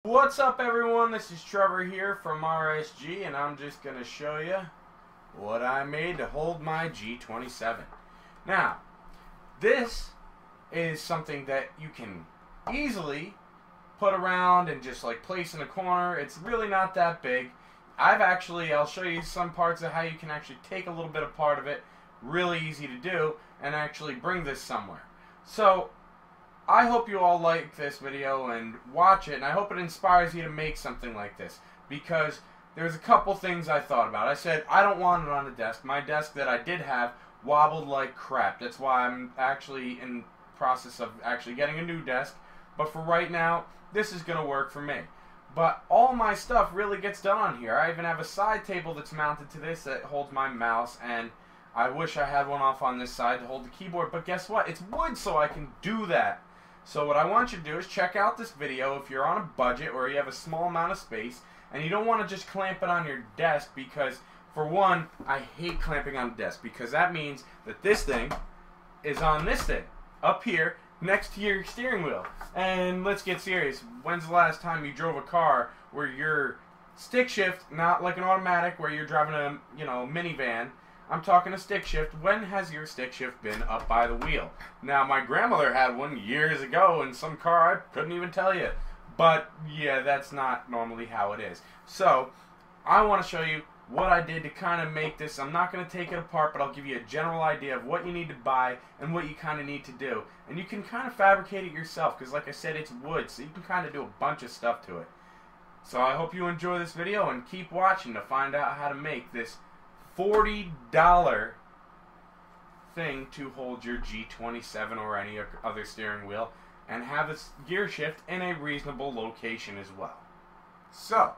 What's up, everyone? This is Trevor here from RSG, and I'm just going to show you what I made to hold my G27. Now, this is something that you can easily put around and just like place in a corner. It's really not that big. I'll show you some parts of how you can actually take a little bit of part of it, really easy to do, and actually bring this somewhere. So, I hope you all like this video and watch it, and I hope it inspires you to make something like this, because there's a couple things I thought about. I said, I don't want it on a desk. My desk that I did have wobbled like crap. That's why I'm actually in process of actually getting a new desk, but for right now, this is going to work for me. But all my stuff really gets done on here. I even have a side table that's mounted to this that holds my mouse, and I wish I had one off on this side to hold the keyboard, but guess what? It's wood, so I can do that. So what I want you to do is check out this video if you're on a budget or you have a small amount of space and you don't want to just clamp it on your desk, because for one, I hate clamping on a desk because that means that this thing is on this thing up here next to your steering wheel. And let's get serious. When's the last time you drove a car where your stick shift, not like an automatic where you're driving a minivan, I'm talking a stick shift. When has your stick shift been up by the wheel? Now, my grandmother had one years ago in some car, I couldn't even tell you. But, yeah, that's not normally how it is. So, I want to show you what I did to kind of make this. I'm not going to take it apart, but I'll give you a general idea of what you need to buy and what you kind of need to do. And you can kind of fabricate it yourself, because like I said, it's wood, so you can kind of do a bunch of stuff to it. So, I hope you enjoy this video and keep watching to find out how to make this $40 thing to hold your G27 or any other steering wheel and have a gear shift in a reasonable location as well. So,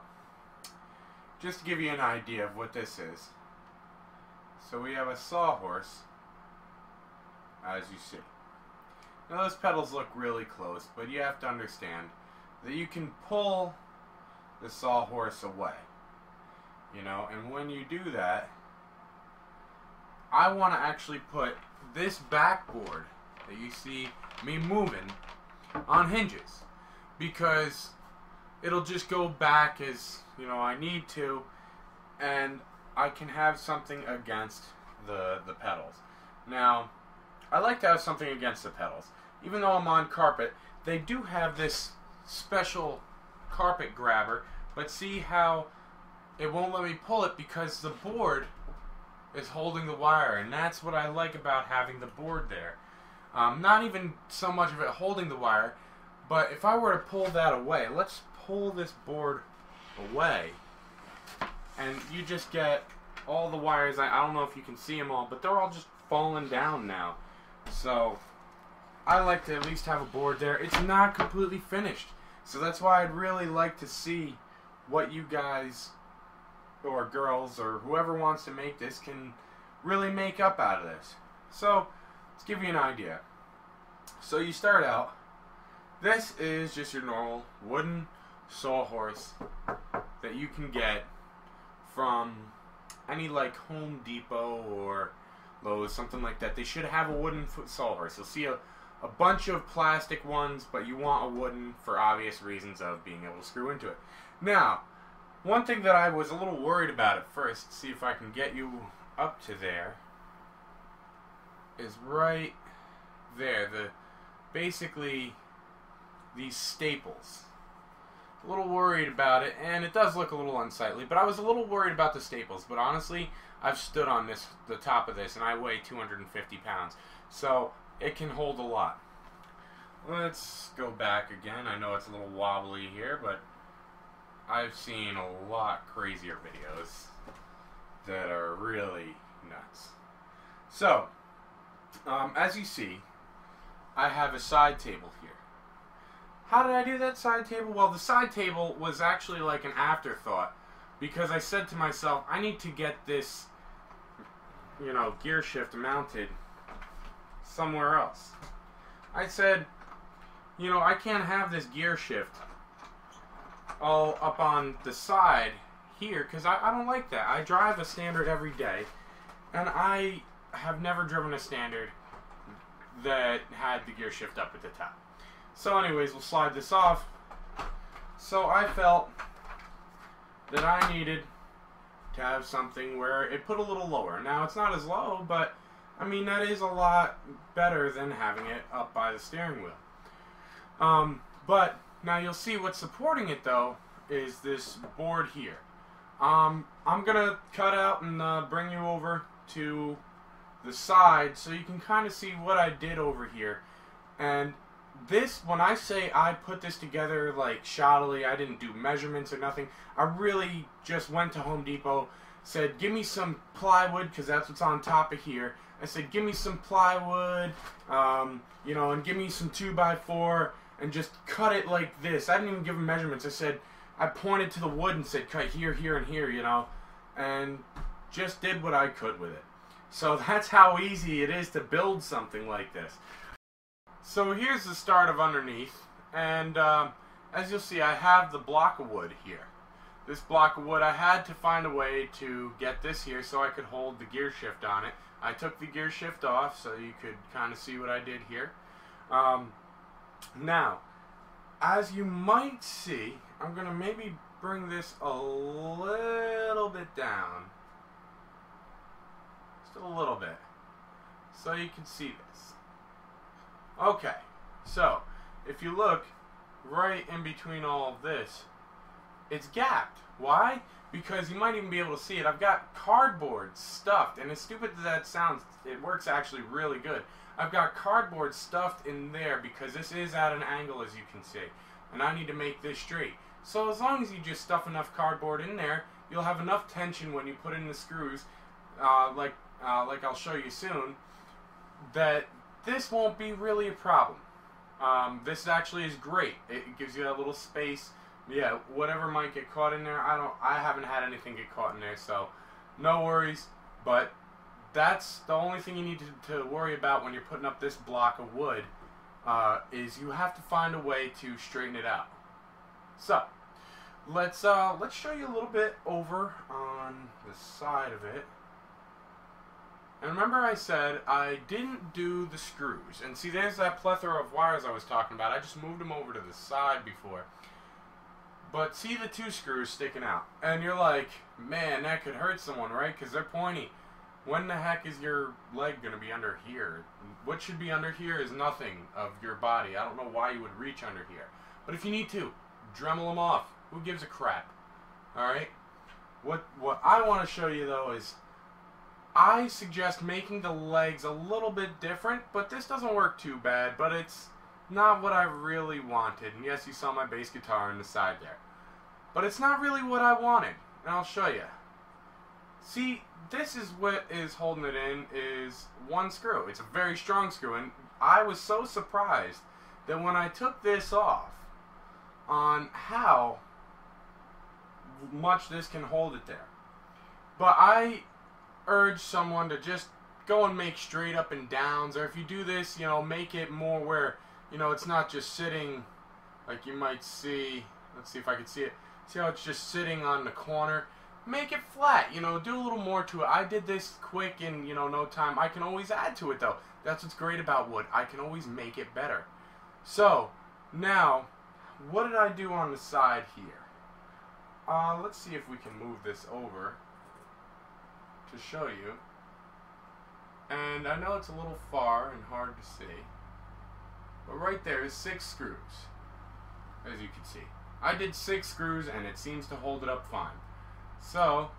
just to give you an idea of what this is. So we have a Sawhorse, as you see. Now those pedals look really close, but you have to understand that you can pull the Sawhorse away. And when you do that, I want to actually put this backboard that you see me moving on hinges, because it'll just go back as I need to, and I can have something against the pedals. Now, I like to have something against the pedals. Even though I'm on carpet, they do have this special carpet grabber, but see how it won't let me pull it because the board is holding the wire, and that's what I like about having the board there. Not even so much of it holding the wire, but if I were to pull that away, let's pull this board away, and you just get all the wires. I don't know if you can see them all, but they're all just falling down now. So I like to at least have a board there. It's not completely finished, so that's why I'd really like to see what you guys or girls or whoever wants to make this can really make up out of this. So let's give you an idea. So you start out, this is just your normal wooden Sawhorse that you can get from any like Home Depot or Lowe's, something like that. They should have a wooden Sawhorse. You'll see a bunch of plastic ones, but you want a wooden for obvious reasons of being able to screw into it. Now, one thing that I was a little worried about at first, see if I can get you up to there, is right there. Basically these staples. A little worried about it, and it does look a little unsightly, but I was a little worried about the staples. But honestly, I've stood on the top of this, and I weigh 250 pounds, so it can hold a lot. Let's go back again. I know it's a little wobbly here, but I've seen a lot crazier videos that are really nuts. So, as you see, I have a side table here. How did I do that side table? Well, the side table was actually like an afterthought, because I said to myself, I need to get this, gear shift mounted somewhere else. I said, I can't have this gear shift all up on the side here, because I don't like that. I drive a standard every day, and I have never driven a standard that had the gear shift up at the top. So anyways, we'll slide this off. So I felt that I needed to have something where it put a little lower. Now it's not as low, but I mean that is a lot better than having it up by the steering wheel. But now you'll see what's supporting it though is this board here. I'm gonna cut out and bring you over to the side so you can kind of see what I did over here. And this, when I say I put this together like shoddily, I didn't do measurements or nothing. I really just went to Home Depot, said give me some plywood because that's what's on top of here. I said give me some plywood, you know, and give me some 2x4 and just cut it like this. I didn't even give them measurements. I said, I pointed to the wood and said cut here, here, and here, you know, and just did what I could with it. So that's how easy it is to build something like this. So here's the start of underneath, and as you'll see, I have the block of wood here. This block of wood, I had to find a way to get this here so I could hold the gear shift on it. I took the gear shift off so you could kind of see what I did here. Now, as you might see, I'm going to maybe bring this a little bit down. Just a little bit. So you can see this. Okay, so if you look right in between all of this, it's gapped. Why? Because you might even be able to see it. I've got cardboard stuffed, and as stupid as that sounds, it works actually really good. I've got cardboard stuffed in there because this is at an angle, as you can see, and I need to make this straight. So as long as you just stuff enough cardboard in there, you'll have enough tension when you put in the screws, like I'll show you soon, that this won't be really a problem. This actually is great. It gives you that little space. Yeah, whatever might get caught in there, I haven't had anything get caught in there, so no worries. But that's the only thing you need to worry about when you're putting up this block of wood, is you have to find a way to straighten it out. So let's show you a little bit over on the side of it. And remember I said I didn't do the screws. And see, there's that plethora of wires I was talking about. I just moved them over to the side before. But see the two screws sticking out. And you're like, man, that could hurt someone, right? Because they're pointy. When the heck is your leg going to be under here? What should be under here is nothing of your body. I don't know why you would reach under here. But if you need to, Dremel them off. Who gives a crap? Alright? What I want to show you, though, is I suggest making the legs a little bit different, but this doesn't work too bad, but it's not what I really wanted. And yes, you saw my bass guitar on the side there. But it's not really what I wanted, and I'll show you. See, this is what is holding it in, is one screw. It's a very strong screw, and I was so surprised that when I took this off, on how much this can hold it there. But I urge someone to just go and make straight up and downs, or if you do this, you know, make it more where, you know, it's not just sitting like you might see. Let's see if I can see it. See how it's just sitting on the corner? Make it flat, you know, do a little more to it. I did this quick in, you know, no time. I can always add to it though. That's what's great about wood. I can always make it better. So now, what did I do on the side here? Let's see if we can move this over to show you. And I know it's a little far and hard to see, but right there is 6 screws, as you can see. I did 6 screws and it seems to hold it up fine. So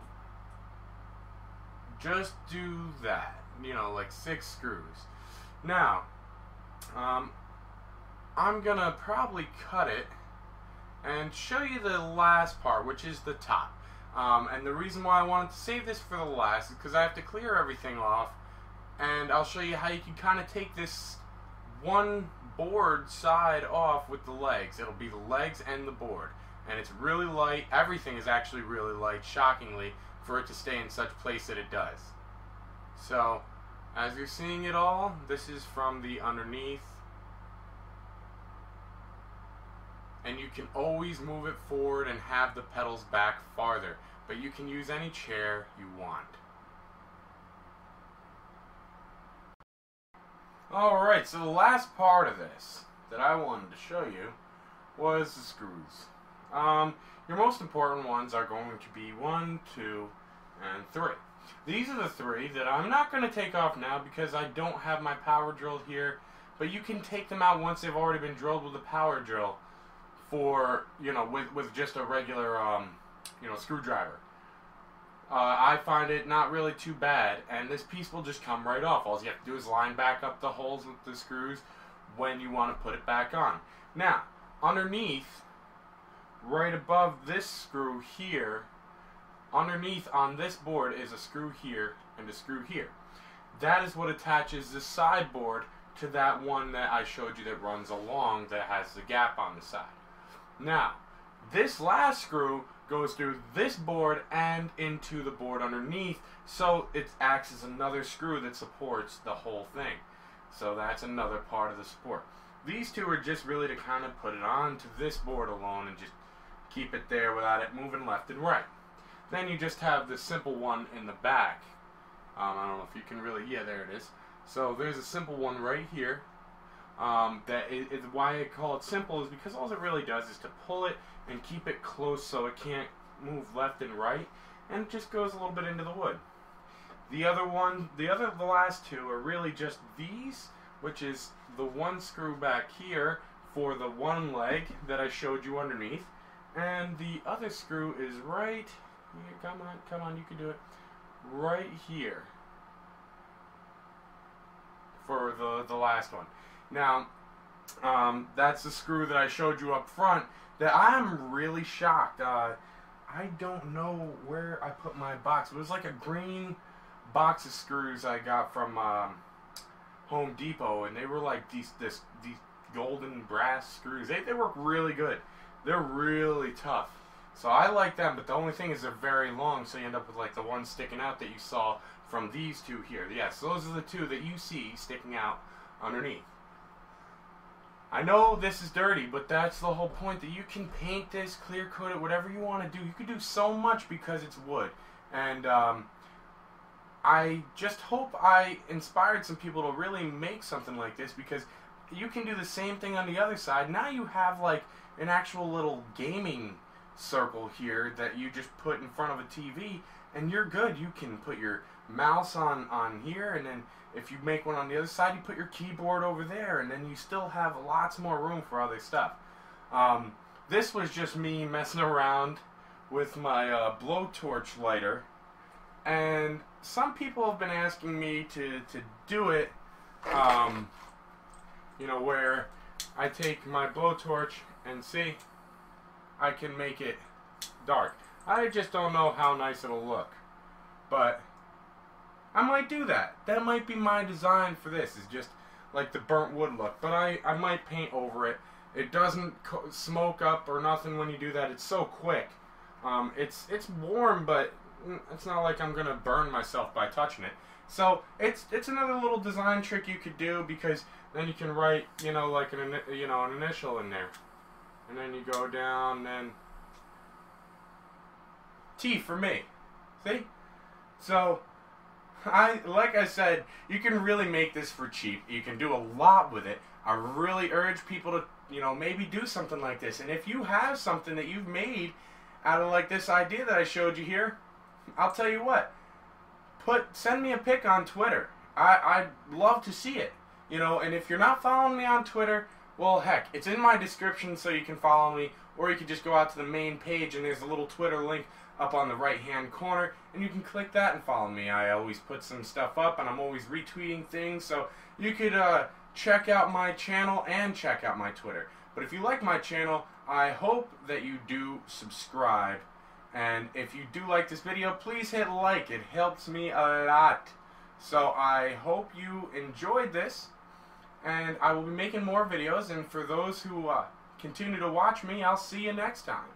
just do that, you know, like 6 screws. Now I'm gonna probably cut it and show you the last part, which is the top. And the reason why I wanted to save this for the last is because I have to clear everything off, and I'll show you how you can kind of take this one board side off with the legs. It'll be the legs and the board, and it's really light. Everything is actually really light, shockingly, for it to stay in such place that it does. So as you're seeing it all, this is from the underneath. And you can always move it forward and have the pedals back farther, but you can use any chair you want. Alright, so the last part of this that I wanted to show you was the screws. Your most important ones are going to be 1, 2, and 3. These are the 3 that I'm not going to take off now because I don't have my power drill here, but you can take them out once they've already been drilled with a power drill for, with just a regular, screwdriver. I find it not really too bad, and this piece will just come right off. All you have to do is line back up the holes with the screws when you want to put it back on. Now, underneath, right above this screw here, underneath on this board is a screw here and a screw here. That is what attaches the sideboard to that one that I showed you that runs along that has the gap on the side. Now, this last screw goes through this board and into the board underneath, so it acts as another screw that supports the whole thing. So that's another part of the support. These two are just really to kind of put it on to this board alone and just keep it there without it moving left and right. Then you just have the simple one in the back. I don't know if you can really, yeah, there it is. So there's a simple one right here. Why I call it simple is because all it really does is to pull it and keep it close so it can't move left and right, and it just goes a little bit into the wood. The last two are really just these, which is the one screw back here for the one leg that I showed you underneath, and the other screw is right here. Come on, you can do it. Right here for the last one. Now, that's the screw that I showed you up front that I'm really shocked. I don't know where I put my box. It was like a green box of screws I got from Home Depot, and they were like these golden brass screws. They work really good. They're really tough. So I like them, but the only thing is they're very long, so you end up with like the one sticking out that you saw from these two here. Yes, those are the two that you see sticking out underneath. I know this is dirty, but that's the whole point, that you can paint this, clear coat it, whatever you want to do. You can do so much because it's wood. And I just hope I inspired some people to really make something like this, because you can do the same thing on the other side. Now you have like an actual little gaming circle here that you just put in front of a TV, and you're good. You can put your mouse on here, and then if you make one on the other side, you put your keyboard over there, and then you still have lots more room for other stuff. This was just me messing around with my blowtorch lighter, and some people have been asking me to do it, where I take my blowtorch and see, I can make it dark. I just don't know how nice it'll look, but I might do that. That might be my design for this, is just like the burnt wood look, but I might paint over it. It doesn't smoke up or nothing when you do that. It's so quick. It's warm, but it's not like I'm gonna burn myself by touching it. So it's another little design trick you could do, because then you can write, like an initial in there, and then you go down, and T for me. See? So like I said, you can really make this for cheap. You can do a lot with it. I really urge people to, maybe do something like this. And if you have something that you've made out of like this idea that I showed you here, I'll tell you what, send me a pic on Twitter. I'd love to see it. And if you're not following me on Twitter, well, heck, it's in my description, so you can follow me, or you can just go out to the main page and there's a little Twitter link up on the right hand corner, and you can click that and follow me. I always put some stuff up, and I'm always retweeting things, so you could check out my channel and check out my Twitter. But if you like my channel, I hope that you do subscribe, and if you do like this video, please hit like. It helps me a lot. So I hope you enjoyed this, and I will be making more videos, and for those who continue to watch me, I'll see you next time.